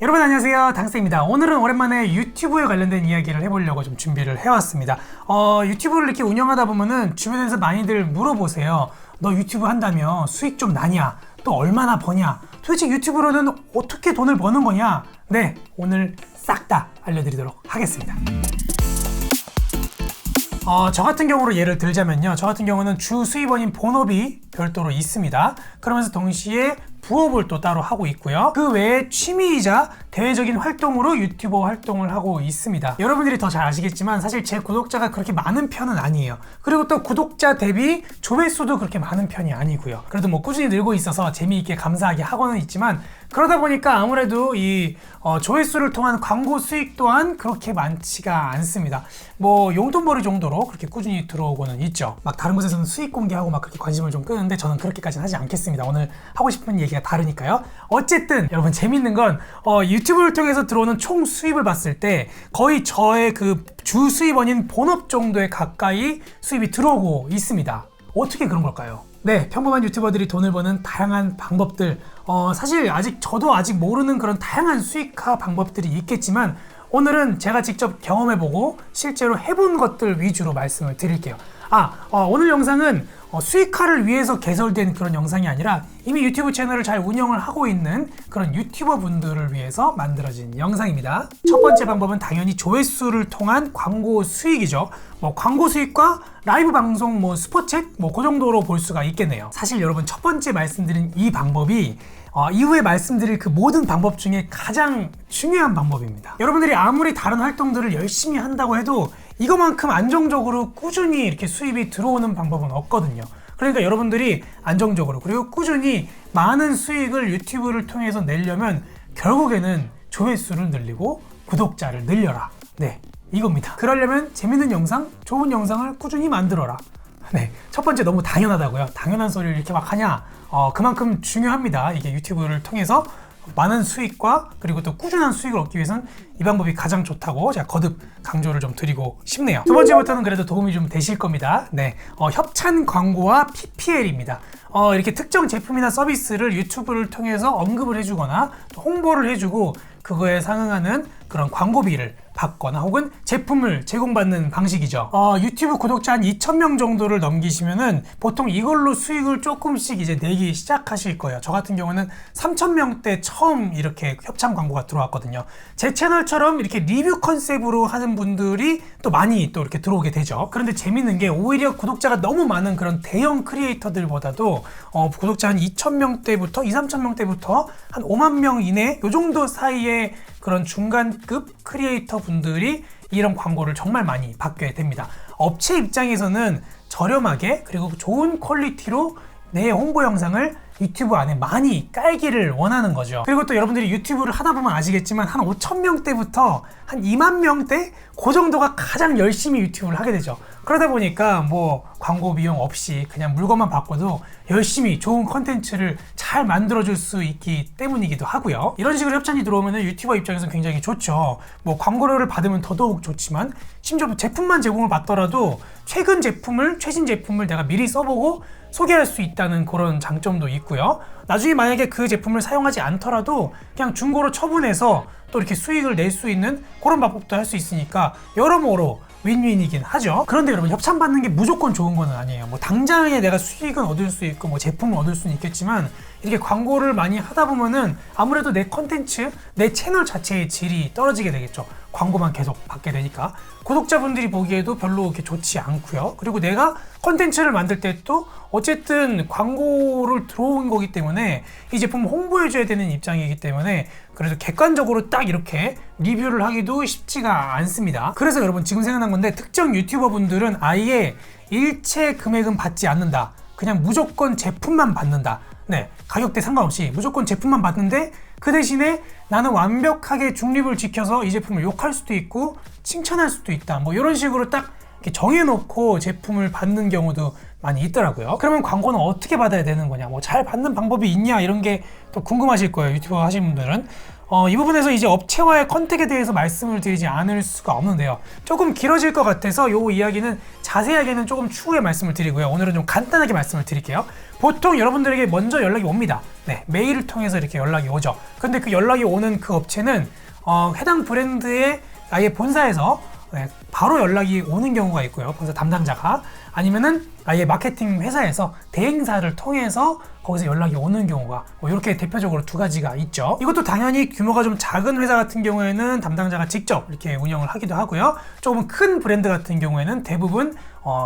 여러분 안녕하세요, 당쌤입니다. 오늘은 오랜만에 유튜브에 관련된 이야기를 해보려고 좀 준비를 해왔습니다. 유튜브를 이렇게 운영하다 보면은 주변에서 많이들 물어보세요. 너 유튜브 한다며 수익 좀 나냐? 또 얼마나 버냐? 도대체 유튜브로는 어떻게 돈을 버는 거냐? 네, 오늘 싹 다 알려드리도록 하겠습니다. 저 같은 경우로 예를 들자면요, 저 같은 경우는 주 수입원인 본업이 별도로 있습니다. 그러면서 동시에 부업을 또 따로 하고 있고요. 그 외에 취미이자 대외적인 활동으로 유튜버 활동을 하고 있습니다. 여러분들이 더 잘 아시겠지만 사실 제 구독자가 그렇게 많은 편은 아니에요. 그리고 또 구독자 대비 조회수도 그렇게 많은 편이 아니고요. 그래도 뭐 꾸준히 늘고 있어서 재미있게 감사하게 하고는 있지만, 그러다 보니까 아무래도 이 조회수를 통한 광고 수익 또한 그렇게 많지가 않습니다. 뭐 용돈벌이 정도로 그렇게 꾸준히 들어오고는 있죠. 막 다른 곳에서는 수익 공개하고 막 그렇게 관심을 좀 끄는데 저는 그렇게까지는 하지 않겠습니다. 오늘 하고 싶은 얘기가 다르니까요. 어쨌든 여러분, 재밌는 건 유튜브를 통해서 들어오는 총 수입을 봤을 때 거의 저의 그 주 수입원인 본업 정도에 가까이 수입이 들어오고 있습니다. 어떻게 그런 걸까요? 네, 평범한 유튜버들이 돈을 버는 다양한 방법들, 사실 저도 아직 모르는 그런 다양한 수익화 방법들이 있겠지만, 오늘은 제가 직접 경험해보고 실제로 해본 것들 위주로 말씀을 드릴게요. 오늘 영상은 수익화를 위해서 개설된 그런 영상이 아니라 이미 유튜브 채널을 잘 운영을 하고 있는 그런 유튜버 분들을 위해서 만들어진 영상입니다. 첫 번째 방법은 당연히 조회수를 통한 광고 수익이죠. 광고 수익과 라이브 방송, 스포챗, 그 정도로 볼 수가 있겠네요. 사실 여러분, 첫 번째 말씀드린 이 방법이 이후에 말씀드릴 그 모든 방법 중에 가장 중요한 방법입니다. 여러분들이 아무리 다른 활동들을 열심히 한다고 해도 이거만큼 안정적으로 꾸준히 이렇게 수입이 들어오는 방법은 없거든요. 그러니까 여러분들이 안정적으로 그리고 꾸준히 많은 수익을 유튜브를 통해서 내려면 결국에는 조회수를 늘리고 구독자를 늘려라. 네, 이겁니다. 그러려면 재밌는 영상, 좋은 영상을 꾸준히 만들어라. 네, 첫 번째 너무 당연하다고요? 당연한 소리를 이렇게 막 하냐? 그만큼 중요합니다. 이게 유튜브를 통해서 많은 수익과 그리고 또 꾸준한 수익을 얻기 위해서는 이 방법이 가장 좋다고 제가 거듭 강조를 좀 드리고 싶네요. 두 번째부터는 그래도 도움이 좀 되실 겁니다. 네, 협찬 광고와 PPL입니다. 이렇게 특정 제품이나 서비스를 유튜브를 통해서 언급을 해주거나 또 홍보를 해주고 그거에 상응하는 그런 광고비를 받거나 혹은 제품을 제공받는 방식이죠. 유튜브 구독자 한 2,000명 정도를 넘기시면은 보통 이걸로 수익을 조금씩 이제 내기 시작하실 거예요. 저 같은 경우는 3,000명 때 처음 이렇게 협찬 광고가 들어왔거든요. 제 채널처럼 이렇게 리뷰 컨셉으로 하는 분들이 또 많이 또 이렇게 들어오게 되죠. 그런데 재밌는 게 오히려 구독자가 너무 많은 그런 대형 크리에이터들보다도 구독자 한 2,000명 때부터 3,000명 때부터 한 5만 명 이내 요 정도 사이에 그런 중간급 크리에이터 분들이 이런 광고를 정말 많이 받게 됩니다. 업체 입장에서는 저렴하게 그리고 좋은 퀄리티로 내 홍보 영상을 유튜브 안에 많이 깔기를 원하는 거죠. 그리고 또 여러분들이 유튜브를 하다 보면 아시겠지만 한 5,000명대부터 한 2만 명대 그 정도가 가장 열심히 유튜브를 하게 되죠. 그러다 보니까 광고 비용 없이 그냥 물건만 바꿔도 열심히 좋은 컨텐츠를 잘 만들어줄 수 있기 때문이기도 하고요. 이런 식으로 협찬이 들어오면 유튜버 입장에서는 굉장히 좋죠. 광고료를 받으면 더더욱 좋지만 심지어 제품만 제공을 받더라도 최신 제품을 내가 미리 써보고 소개할 수 있다는 그런 장점도 있고요. 나중에 만약에 그 제품을 사용하지 않더라도 그냥 중고로 처분해서 또 이렇게 수익을 낼 수 있는 그런 방법도 할 수 있으니까 여러모로 윈윈이긴 하죠. 그런데 여러분, 협찬받는 게 무조건 좋은 건 아니에요. 당장에 내가 수익은 얻을 수 있고 제품을 얻을 수는 있겠지만 이렇게 광고를 많이 하다 보면은 아무래도 내 컨텐츠, 내 채널 자체의 질이 떨어지게 되겠죠. 광고만 계속 받게 되니까 구독자분들이 보기에도 별로 이렇게 좋지 않고요. 그리고 내가 컨텐츠를 만들 때 또 어쨌든 광고를 들어온 거기 때문에 이 제품을 홍보해줘야 되는 입장이기 때문에 그래서 객관적으로 딱 이렇게 리뷰를 하기도 쉽지가 않습니다. 그래서 여러분, 지금 생각난 건데 특정 유튜버 분들은 아예 일체 금액은 받지 않는다. 그냥 무조건 제품만 받는다. 네, 가격대 상관없이 무조건 제품만 받는데 그 대신에 나는 완벽하게 중립을 지켜서 이 제품을 욕할 수도 있고 칭찬할 수도 있다. 이런 식으로 딱 이렇게 정해놓고 제품을 받는 경우도 많이 있더라고요. 그러면 광고는 어떻게 받아야 되는 거냐, 잘 받는 방법이 있냐, 이런 게 또 궁금하실 거예요, 유튜버 하시는 분들은. 이 부분에서 이제 업체와의 컨택에 대해서 말씀을 드리지 않을 수가 없는데요. 조금 길어질 것 같아서 이 이야기는 자세하게는 조금 추후에 말씀을 드리고요. 오늘은 좀 간단하게 말씀을 드릴게요. 보통 여러분들에게 먼저 연락이 옵니다. 네, 메일을 통해서 이렇게 연락이 오죠. 근데 그 연락이 오는 그 업체는 해당 브랜드의 아예 본사에서 바로 연락이 오는 경우가 있고요. 본사 담당자가 아니면은 아예 마케팅 회사에서 대행사를 통해서 거기서 연락이 오는 경우가 이렇게 대표적으로 두 가지가 있죠. 이것도 당연히 규모가 좀 작은 회사 같은 경우에는 담당자가 직접 이렇게 운영을 하기도 하고요. 조금 큰 브랜드 같은 경우에는 대부분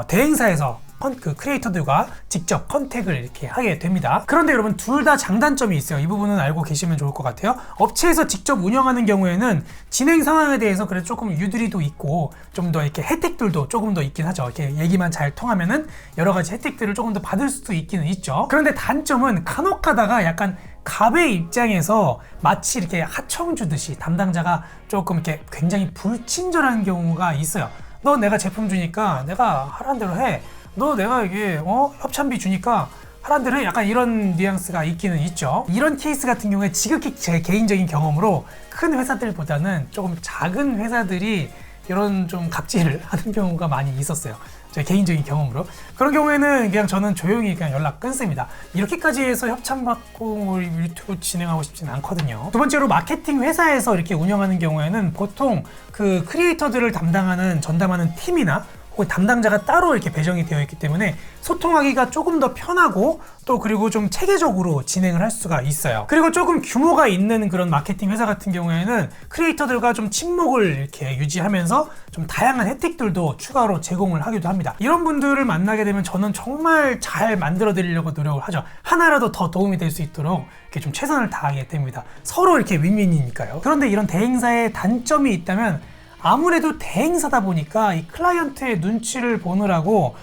대행사에서 그 크리에이터들과 직접 컨택을 이렇게 하게 됩니다. 그런데 여러분 둘 다 장단점이 있어요. 이 부분은 알고 계시면 좋을 것 같아요. 업체에서 직접 운영하는 경우에는 진행 상황에 대해서 그래도 조금 유두리도 있고 좀 더 이렇게 혜택들도 조금 더 있긴 하죠. 이렇게 얘기만 잘 통하면은 여러 가지 혜택들을 조금 더 받을 수도 있기는 있죠. 그런데 단점은 간혹가다가 약간 갑의 입장에서 마치 이렇게 하청 주듯이 담당자가 조금 이렇게 굉장히 불친절한 경우가 있어요. 너 내가 제품 주니까 내가 하라는 대로 해. 너 내가 이게 협찬비 주니까 하라는 대로 해. 약간 이런 뉘앙스가 있기는 있죠. 이런 케이스 같은 경우에 지극히 제 개인적인 경험으로 큰 회사들보다는 조금 작은 회사들이 이런 좀 갑질을 하는 경우가 많이 있었어요. 제 개인적인 경험으로. 그런 경우에는 그냥 저는 조용히 그냥 연락 끊습니다. 이렇게까지 해서 협찬받고 유튜브 진행하고 싶지는 않거든요. 두 번째로 마케팅 회사에서 이렇게 운영하는 경우에는 보통 그 크리에이터들을 전담하는 팀이나 혹은 담당자가 따로 이렇게 배정이 되어 있기 때문에 소통하기가 조금 더 편하고 또 그리고 좀 체계적으로 진행을 할 수가 있어요. 그리고 조금 규모가 있는 그런 마케팅 회사 같은 경우에는 크리에이터들과 좀 친목을 이렇게 유지하면서 좀 다양한 혜택들도 추가로 제공을 하기도 합니다. 이런 분들을 만나게 되면 저는 정말 잘 만들어 드리려고 노력을 하죠. 하나라도 더 도움이 될 수 있도록 이렇게 좀 최선을 다하게 됩니다. 서로 이렇게 윈윈이니까요. 그런데 이런 대행사의 단점이 있다면 아무래도 대행사다 보니까 이 클라이언트의 눈치를 보느라고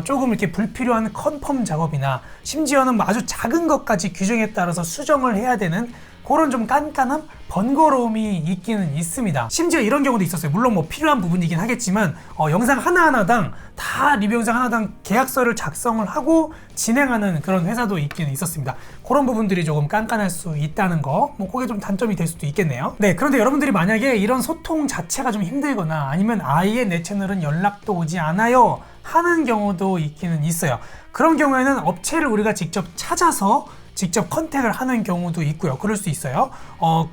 조금 이렇게 불필요한 컨펌 작업이나 심지어는 아주 작은 것까지 규정에 따라서 수정을 해야 되는 그런 좀 깐깐함, 번거로움이 있기는 있습니다. 심지어 이런 경우도 있었어요. 물론 뭐 필요한 부분이긴 하겠지만 영상 하나하나당 다 리뷰 영상 하나당 계약서를 작성을 하고 진행하는 그런 회사도 있기는 있었습니다. 그런 부분들이 조금 깐깐할 수 있다는 거, 그게 좀 단점이 될 수도 있겠네요. 네, 그런데 여러분들이 만약에 이런 소통 자체가 좀 힘들거나 아니면 아예 내 채널은 연락도 오지 않아요 하는 경우도 있기는 있어요. 그런 경우에는 업체를 우리가 직접 찾아서 직접 컨택을 하는 경우도 있고요. 그럴 수 있어요.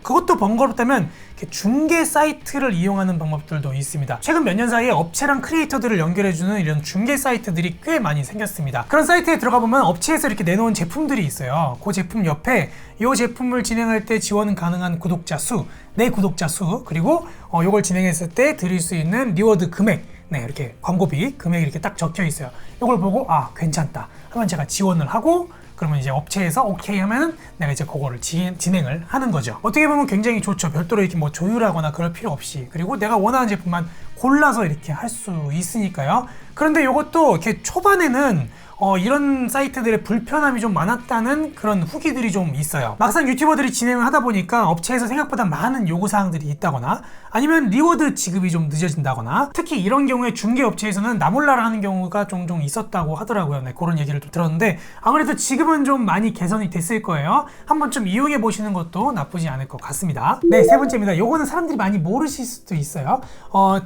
그것도 번거롭다면 중개 사이트를 이용하는 방법들도 있습니다. 최근 몇 년 사이에 업체랑 크리에이터들을 연결해주는 이런 중개 사이트들이 꽤 많이 생겼습니다. 그런 사이트에 들어가 보면 업체에서 이렇게 내놓은 제품들이 있어요. 그 제품 옆에 이 제품을 진행할 때 지원 가능한 구독자 수, 내 구독자 수, 그리고 이걸 진행했을 때 드릴 수 있는 리워드 금액, 네, 이렇게 광고비 금액이 이렇게 딱 적혀 있어요. 이걸 보고 괜찮다 하면 제가 지원을 하고 그러면 이제 업체에서 오케이 하면은 내가 이제 그거를 진행을 하는 거죠. 어떻게 보면 굉장히 좋죠. 별도로 이렇게 뭐 조율하거나 그럴 필요 없이. 그리고 내가 원하는 제품만 골라서 이렇게 할 수 있으니까요. 그런데 이것도 이렇게 초반에는 이런 사이트들의 불편함이 좀 많았다는 그런 후기들이 좀 있어요. 막상 유튜버들이 진행을 하다 보니까 업체에서 생각보다 많은 요구사항들이 있다거나 아니면 리워드 지급이 좀 늦어진다거나 특히 이런 경우에 중개업체에서는 나몰라라 하는 경우가 종종 있었다고 하더라고요. 네, 그런 얘기를 좀 들었는데 아무래도 지금은 좀 많이 개선이 됐을 거예요. 한번 좀 이용해 보시는 것도 나쁘지 않을 것 같습니다. 네, 세 번째입니다. 요거는 사람들이 많이 모르실 수도 있어요.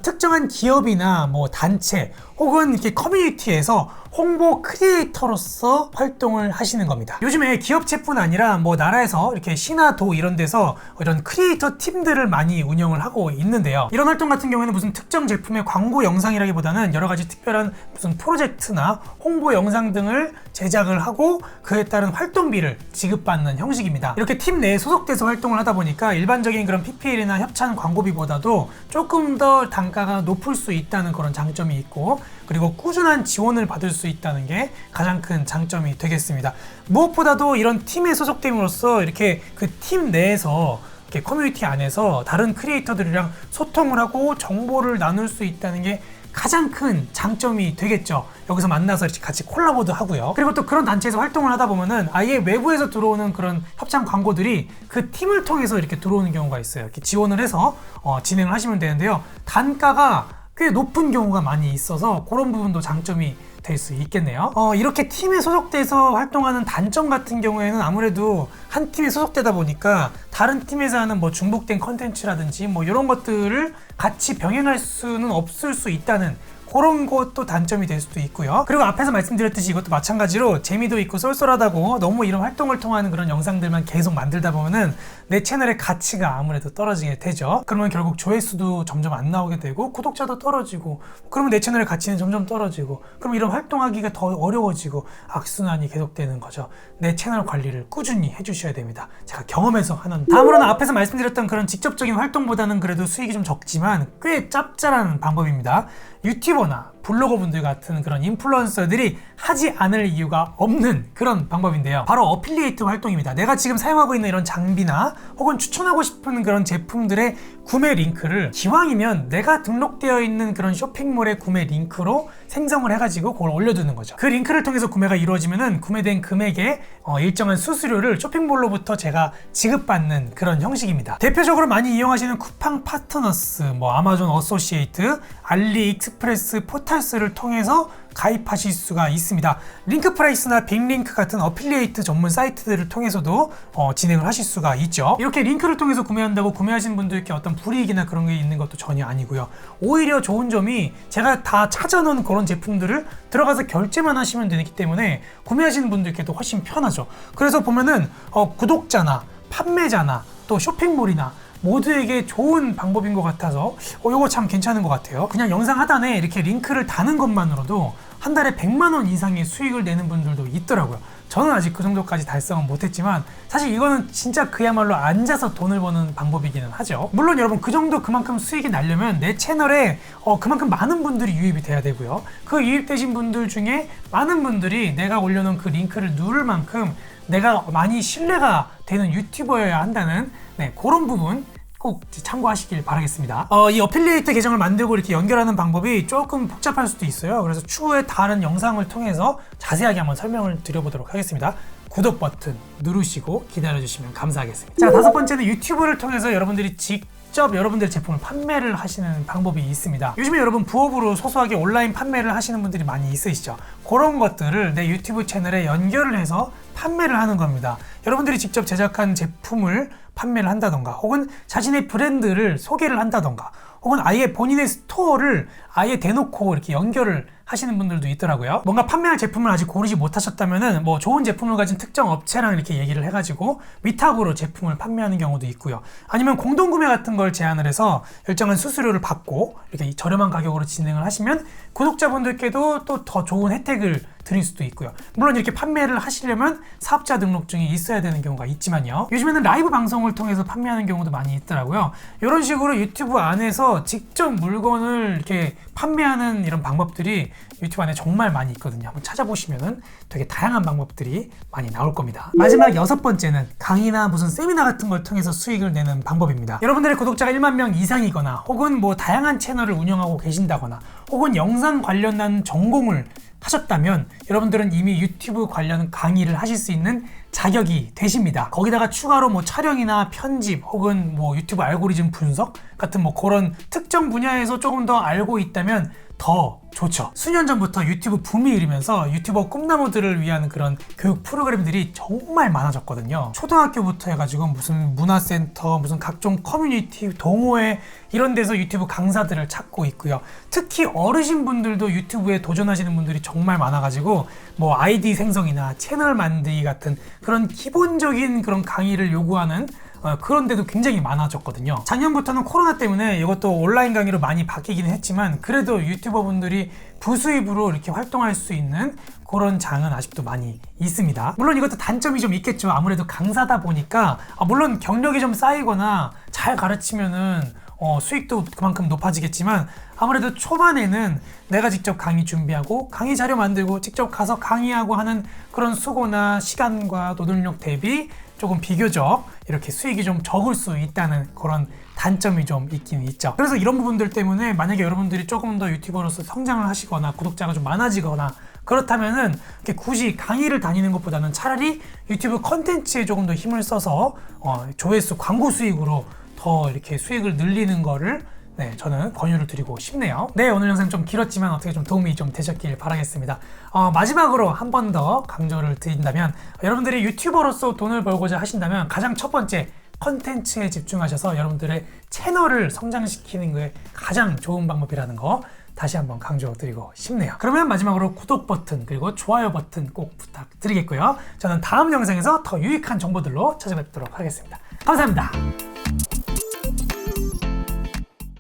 특정한 기업이나 뭐 단체 혹은 이렇게 커뮤니티에서 홍보 크리에이터로서 활동을 하시는 겁니다. 요즘에 기업체뿐 아니라 뭐 나라에서 이렇게 시나 도 이런 데서 이런 크리에이터 팀들을 많이 운영을 하고 있는데요. 이런 활동 같은 경우에는 무슨 특정 제품의 광고 영상이라기보다는 여러 가지 특별한 무슨 프로젝트나 홍보 영상 등을 제작을 하고 그에 따른 활동비를 지급받는 형식입니다. 이렇게 팀 내에 소속돼서 활동을 하다 보니까 일반적인 그런 PPL이나 협찬 광고비보다도 조금 더 단가가 높을 수 있다는 그런 장점이 있고 그리고 꾸준한 지원을 받을 수 있다는 게 가장 큰 장점이 되겠습니다. 무엇보다도 이런 팀에 소속됨으로써 이렇게 그 팀 내에서 이렇게 커뮤니티 안에서 다른 크리에이터들이랑 소통을 하고 정보를 나눌 수 있다는 게 가장 큰 장점이 되겠죠. 여기서 만나서 이렇게 같이 콜라보도 하고요. 그리고 또 그런 단체에서 활동을 하다 보면은 아예 외부에서 들어오는 그런 협찬 광고들이 그 팀을 통해서 이렇게 들어오는 경우가 있어요. 이렇게 지원을 해서 진행을 하시면 되는데요. 단가가 꽤 높은 경우가 많이 있어서 그런 부분도 장점이 될 수 있겠네요. 이렇게 팀에 소속돼서 활동하는 단점 같은 경우에는 아무래도 한 팀에 소속되다 보니까 다른 팀에서 하는 뭐 중복된 컨텐츠라든지 뭐 이런 것들을 같이 병행할 수는 없을 수 있다는 그런 것도 단점이 될 수도 있고요. 그리고 앞에서 말씀드렸듯이 이것도 마찬가지로 재미도 있고 쏠쏠하다고 너무 이런 활동을 통하는 그런 영상들만 계속 만들다 보면은 내 채널의 가치가 아무래도 떨어지게 되죠. 그러면 결국 조회수도 점점 안 나오게 되고 구독자도 떨어지고, 그러면 내 채널의 가치는 점점 떨어지고, 그럼 이런 활동하기가 더 어려워지고 악순환이 계속되는 거죠. 내 채널 관리를 꾸준히 해주셔야 됩니다. 제가 경험해서 하는. 다음으로는 앞에서 말씀드렸던 그런 직접적인 활동보다는 그래도 수익이 좀 적지만 꽤 짭짤한 방법입니다. 유튜버나 블로거 분들 같은 그런 인플루언서들이 하지 않을 이유가 없는 그런 방법인데요. 바로 어필리에이트 활동입니다. 내가 지금 사용하고 있는 이런 장비나 혹은 추천하고 싶은 그런 제품들의 구매 링크를 기왕이면 내가 등록되어 있는 그런 쇼핑몰의 구매 링크로 생성을 해가지고 그걸 올려두는 거죠. 그 링크를 통해서 구매가 이루어지면은 구매된 금액의 일정한 수수료를 쇼핑몰로부터 제가 지급받는 그런 형식입니다. 대표적으로 많이 이용하시는 쿠팡 파트너스, 뭐 아마존 어소시에이트, 알리익스프레스, 포탈스를 통해서 가입하실 수가 있습니다. 링크프라이스나 빅링크 같은 어필리에이트 전문 사이트들을 통해서도 진행을 하실 수가 있죠. 이렇게 링크를 통해서 구매한다고 구매하시는 분들께 어떤 불이익이나 그런 게 있는 것도 전혀 아니고요. 오히려 좋은 점이 제가 다 찾아놓은 그런 제품들을 들어가서 결제만 하시면 되기 때문에 구매하시는 분들께도 훨씬 편하죠. 그래서 보면은 구독자나 판매자나 또 쇼핑몰이나 모두에게 좋은 방법인 것 같아서 이거 참 괜찮은 것 같아요. 그냥 영상 하단에 이렇게 링크를 다는 것만으로도 한 달에 100만 원 이상의 수익을 내는 분들도 있더라고요. 저는 아직 그 정도까지 달성은 못했지만 사실 이거는 진짜 그야말로 앉아서 돈을 버는 방법이기는 하죠. 물론 여러분 그 정도 그만큼 수익이 나려면 내 채널에 그만큼 많은 분들이 유입이 돼야 되고요. 그 유입되신 분들 중에 많은 분들이 내가 올려놓은 그 링크를 누를 만큼 내가 많이 신뢰가 되는 유튜버여야 한다는 그런 부분 꼭 참고하시길 바라겠습니다. 이 어필리에이트 계정을 만들고 이렇게 연결하는 방법이 조금 복잡할 수도 있어요. 그래서 추후에 다른 영상을 통해서 자세하게 한번 설명을 드려보도록 하겠습니다. 구독 버튼 누르시고 기다려주시면 감사하겠습니다. 자, 다섯 번째는 유튜브를 통해서 여러분들이 직접 여러분들의 제품을 판매를 하시는 방법이 있습니다. 요즘에 여러분 부업으로 소소하게 온라인 판매를 하시는 분들이 많이 있으시죠. 그런 것들을 내 유튜브 채널에 연결을 해서 판매를 하는 겁니다. 여러분들이 직접 제작한 제품을 판매를 한다던가, 혹은 자신의 브랜드를 소개를 한다던가, 혹은 아예 본인의 스토어를 아예 대놓고 이렇게 연결을 하시는 분들도 있더라고요. 뭔가 판매할 제품을 아직 고르지 못하셨다면은 뭐 좋은 제품을 가진 특정 업체랑 이렇게 얘기를 해가지고 위탁으로 제품을 판매하는 경우도 있고요. 아니면 공동구매 같은 걸 제안을 해서 일정한 수수료를 받고 이렇게 저렴한 가격으로 진행을 하시면 구독자분들께도 또 더 좋은 혜택을 드릴 수도 있고요. 물론 이렇게 판매를 하시려면 사업자 등록증이 있어야 되는 경우가 있지만요. 요즘에는 라이브 방송을 통해서 판매하는 경우도 많이 있더라고요. 이런 식으로 유튜브 안에서 직접 물건을 이렇게 판매하는 이런 방법들이 유튜브 안에 정말 많이 있거든요. 한번 찾아보시면은 되게 다양한 방법들이 많이 나올 겁니다. 마지막 여섯 번째는 강의나 무슨 세미나 같은 걸 통해서 수익을 내는 방법입니다. 여러분들의 구독자가 1만 명 이상이거나, 혹은 뭐 다양한 채널을 운영하고 계신다거나, 혹은 영상 관련한 전공을 하셨다면 여러분들은 이미 유튜브 관련 강의를 하실 수 있는 자격이 되십니다. 거기다가 추가로 뭐 촬영이나 편집, 혹은 뭐 유튜브 알고리즘 분석 같은 뭐 그런 특정 분야에서 조금 더 알고 있다면 더 좋죠. 수년 전부터 유튜브 붐이 일으면서 유튜버 꿈나무들을 위한 그런 교육 프로그램들이 정말 많아졌거든요. 초등학교부터 해가지고 무슨 문화센터, 무슨 각종 커뮤니티, 동호회 이런 데서 유튜브 강사들을 찾고 있고요. 특히 어르신분들도 유튜브에 도전하시는 분들이 정말 많아가지고 뭐 아이디 생성이나 채널 만들기 같은 그런 기본적인 그런 강의를 요구하는 그런 데도 굉장히 많아졌거든요. 작년부터는 코로나 때문에 이것도 온라인 강의로 많이 바뀌기는 했지만 그래도 유튜버 분들이 부수입으로 이렇게 활동할 수 있는 그런 장은 아직도 많이 있습니다. 물론 이것도 단점이 좀 있겠죠. 아무래도 강사다 보니까 물론 경력이 좀 쌓이거나 잘 가르치면은 수익도 그만큼 높아지겠지만 아무래도 초반에는 내가 직접 강의 준비하고 강의 자료 만들고 직접 가서 강의하고 하는 그런 수고나 시간과 노동력 대비 조금 비교적 이렇게 수익이 좀 적을 수 있다는 그런 단점이 좀 있긴 있죠. 그래서 이런 부분들 때문에 만약에 여러분들이 조금 더 유튜버로서 성장을 하시거나 구독자가 좀 많아지거나 그렇다면은 이렇게 굳이 강의를 다니는 것보다는 차라리 유튜브 컨텐츠에 조금 더 힘을 써서 조회수, 광고 수익으로 더 이렇게 수익을 늘리는 거를 네, 저는 권유를 드리고 싶네요. 네, 오늘 영상 좀 길었지만 어떻게 좀 도움이 좀 되셨길 바라겠습니다. 마지막으로 한 번 더 강조를 드린다면 여러분들이 유튜버로서 돈을 벌고자 하신다면 가장 첫 번째 컨텐츠에 집중하셔서 여러분들의 채널을 성장시키는 게 가장 좋은 방법이라는 거 다시 한번 강조드리고 싶네요. 그러면 마지막으로 구독 버튼 그리고 좋아요 버튼 꼭 부탁드리겠고요. 저는 다음 영상에서 더 유익한 정보들로 찾아뵙도록 하겠습니다. 감사합니다.